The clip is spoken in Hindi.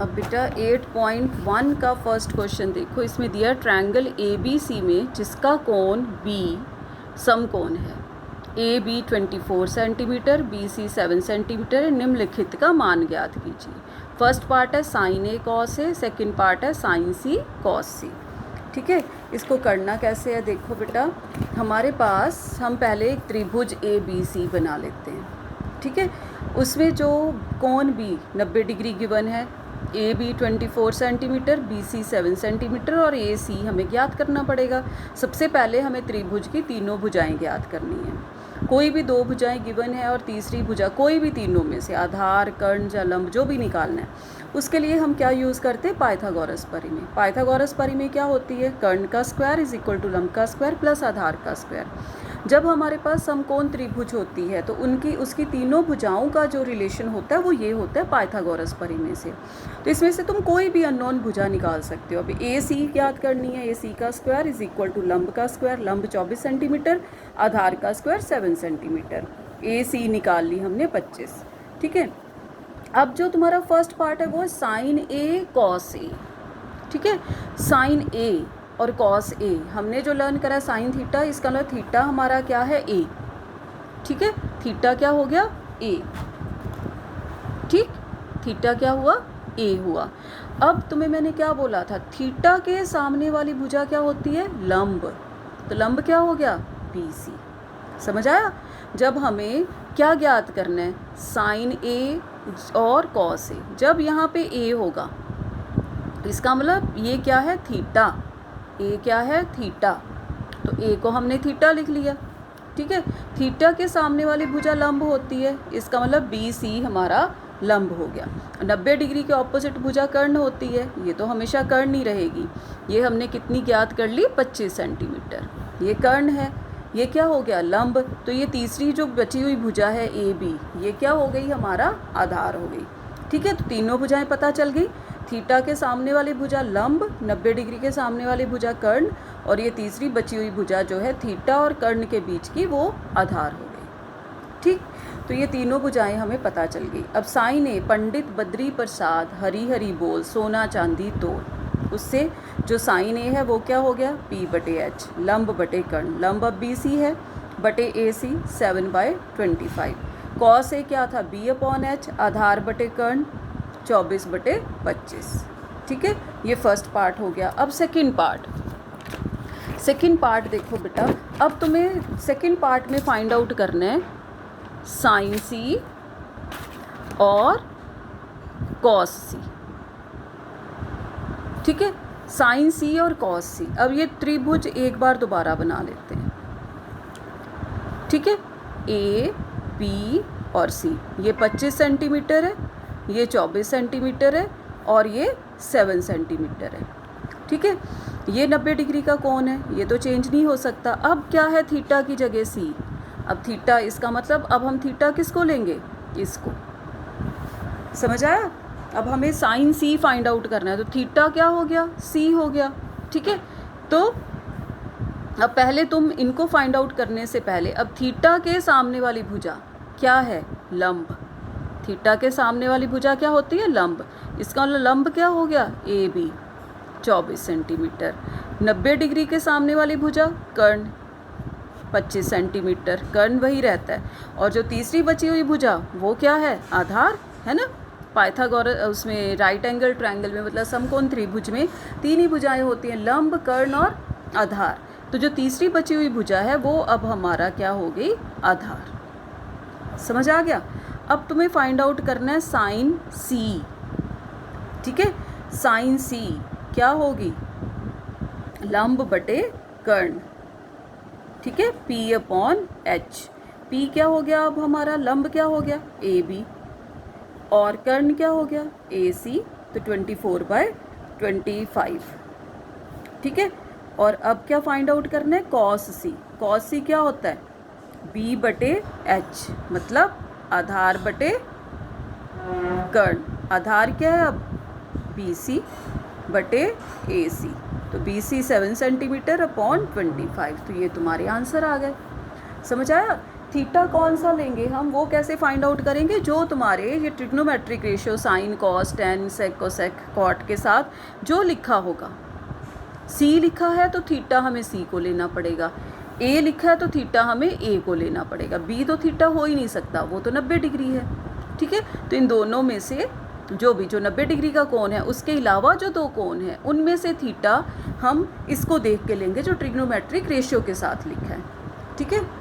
अब बेटा 8.1 का फर्स्ट क्वेश्चन देखो, इसमें दिया ट्रायंगल ABC में जिसका कोण B समकोण है। AB 24 सेंटीमीटर, BC 7 सेंटीमीटर, निम्नलिखित का मान ज्ञात कीजिए। फर्स्ट पार्ट है sine A cos A, second part है साइन C कॉस C। ठीक है, इसको करना कैसे है देखो बेटा, हमारे पास हम पहले एक त्रिभुज ABC बना लेते हैं। ठीक है, उसमें जो कोण B 90 डिग्री गिवन है, AB 24 सेंटीमीटर, BC 7 सेंटीमीटर और AC हमें ज्ञात करना पड़ेगा। सबसे पहले हमें त्रिभुज की तीनों भुजाएं ज्ञात करनी है। कोई भी दो भुजाएं गिवन है और तीसरी भुजा कोई भी तीनों में से आधार, कर्ण या लंब जो भी निकालना है, उसके लिए हम क्या यूज़ करते हैं, पाइथागोरस परिमेय। पाइथागोरस परिमेय क्या होती है, कर्ण का स्क्वायर इज इक्वल टू लंब का स्क्वायर प्लस आधार का स्क्वायर। जब हमारे पास समकोण त्रिभुज होती है तो उसकी तीनों भुजाओं का जो रिलेशन होता है वो ये होता है पाइथागोरस परिमेय से। तो इसमें से तुम कोई भी अननोन भुजा निकाल सकते हो। अभी AC ज्ञात करनी है, AC का स्क्वायर इज इक्वल टू लंब का स्क्वायर, लंब 24 सेंटीमीटर, आधार का स्क्वायर 7 सेंटीमीटर, AC निकाल ली हमने 25। ठीक है, अब जो तुम्हारा फर्स्ट पार्ट है वो है साइन A कॉस A। ठीक है, साइन A और कॉस A हमने जो लर्न करा साइन थीटा, इसका मतलब थीटा हमारा क्या है A। ठीक है, थीटा क्या हो गया A। ठीक, थीटा क्या हुआ A हुआ। अब तुम्हें मैंने क्या बोला था, थीटा के सामने वाली भुजा क्या होती है, लंब। तो लंब क्या हो गया BC। समझ आया। जब हमें क्या ज्ञात करना है, साइन A और कॉस A। जब यहाँ पे A होगा इसका मतलब ये क्या है थीटा, A क्या है थीटा, तो A को हमने थीटा लिख लिया। ठीक है, थीटा के सामने वाली भुजा लंब होती है, इसका मतलब BC हमारा लंब हो गया। 90 डिग्री के ऑपोजिट भुजा कर्ण होती है, ये तो हमेशा कर्ण ही रहेगी। ये हमने कितनी ज्ञात कर ली, 25 सेंटीमीटर, ये कर्ण है। ये क्या हो गया लंब, तो ये तीसरी जो बची हुई भुजा है AB, ये क्या हो गई हमारा आधार हो गई। ठीक है, तो तीनों भुजाएं पता चल गई। थीटा के सामने वाली भुजा लंब, 90 डिग्री के सामने वाली भुजा कर्ण, और ये तीसरी बची हुई भुजा जो है थीटा और कर्ण के बीच की वो आधार हो गई। ठीक, तो ये तीनों भुजाएं हमें पता चल गई। अब साइन A पंडित बद्री प्रसाद हरी हरी बोल सोना चांदी तोड़, उससे जो साइन A है वो क्या हो गया P/H, लंब बटे कर्ण, लंब अब BC है बटे AC 7/25। कॉस A क्या था B/H, आधार बटे कर्ण 24/25। ठीक है, ये फर्स्ट पार्ट हो गया। अब सेकंड पार्ट देखो बेटा, अब तुम्हें सेकंड पार्ट में फाइंड आउट करना है साइन C और कॉस C। ठीक है, साइन C और कॉस C। अब ये त्रिभुज एक बार दोबारा बना लेते हैं। ठीक है, A B और C, ये 25 सेंटीमीटर है, ये 24 सेंटीमीटर है और ये 7 सेंटीमीटर है। ठीक है, ये 90 डिग्री का कोण है, ये तो चेंज नहीं हो सकता। अब क्या है थीटा की जगह C। अब थीटा, इसका मतलब अब हम थीटा किसको लेंगे, इसको। समझ आया। अब हमें साइन C फाइंड आउट करना है, तो थीटा क्या हो गया C हो गया। ठीक है, तो अब पहले तुम इनको फाइंड आउट करने से पहले अब थीटा के सामने वाली भुजा क्या है, लंब। थीटा के सामने वाली भुजा क्या होती है, लंब। इसका मतलब लंब क्या हो गया AB 24 सेंटीमीटर, 90 डिग्री के सामने वाली भुजा कर्ण 25 सेंटीमीटर, कर्ण वही रहता है, और जो तीसरी बची हुई भुजा वो क्या है, आधार है ना। पाइथागोरस उसमें राइट एंगल ट्रायंगल में मतलब समकोण त्रिभुज में तीन ही भुजाएं होती हैं, लंब, कर्ण और आधार। तो जो तीसरी बची हुई भुजा है वो अब हमारा क्या हो गई, आधार। समझ आ गया। अब तुम्हें फाइंड आउट करना है साइन C। ठीक है, साइन C क्या होगी, लंब बटे कर्ण। ठीक है, P/H। P क्या हो गया, अब हमारा लंब क्या हो गया AB, और कर्ण क्या हो गया AC, तो 24/25। ठीक है, और अब क्या फाइंड आउट करना है, कॉस C। कॉस C क्या होता है B/H, मतलब आधार बटे कर्ण। आधार क्या है अब BC बटे AC, तो BC 7 सेंटीमीटर अपॉन 25। तो ये तुम्हारे आंसर आ गए। समझ आया। थीटा कौन सा लेंगे हम, वो कैसे फाइंड आउट करेंगे, जो तुम्हारे ये trigonometric ratio sine cos tan sec cosec cot के साथ जो लिखा होगा। सी लिखा है तो थीटा हमें सी को लेना पड़ेगा, ए लिखा है तो थीटा हमें ए को लेना पड़ेगा, बी तो थीटा हो ही नहीं सकता, वो तो 90 डिग्री है। ठीक है, तो इन दोनों में से जो 90 डिग्री का कोण है, उसके अलावा जो दो कोण हैं उनमें से थीटा हम इसको देख के लेंगे जो ट्रिग्नोमेट्रिक रेशियो के साथ लिखा है। ठीक है।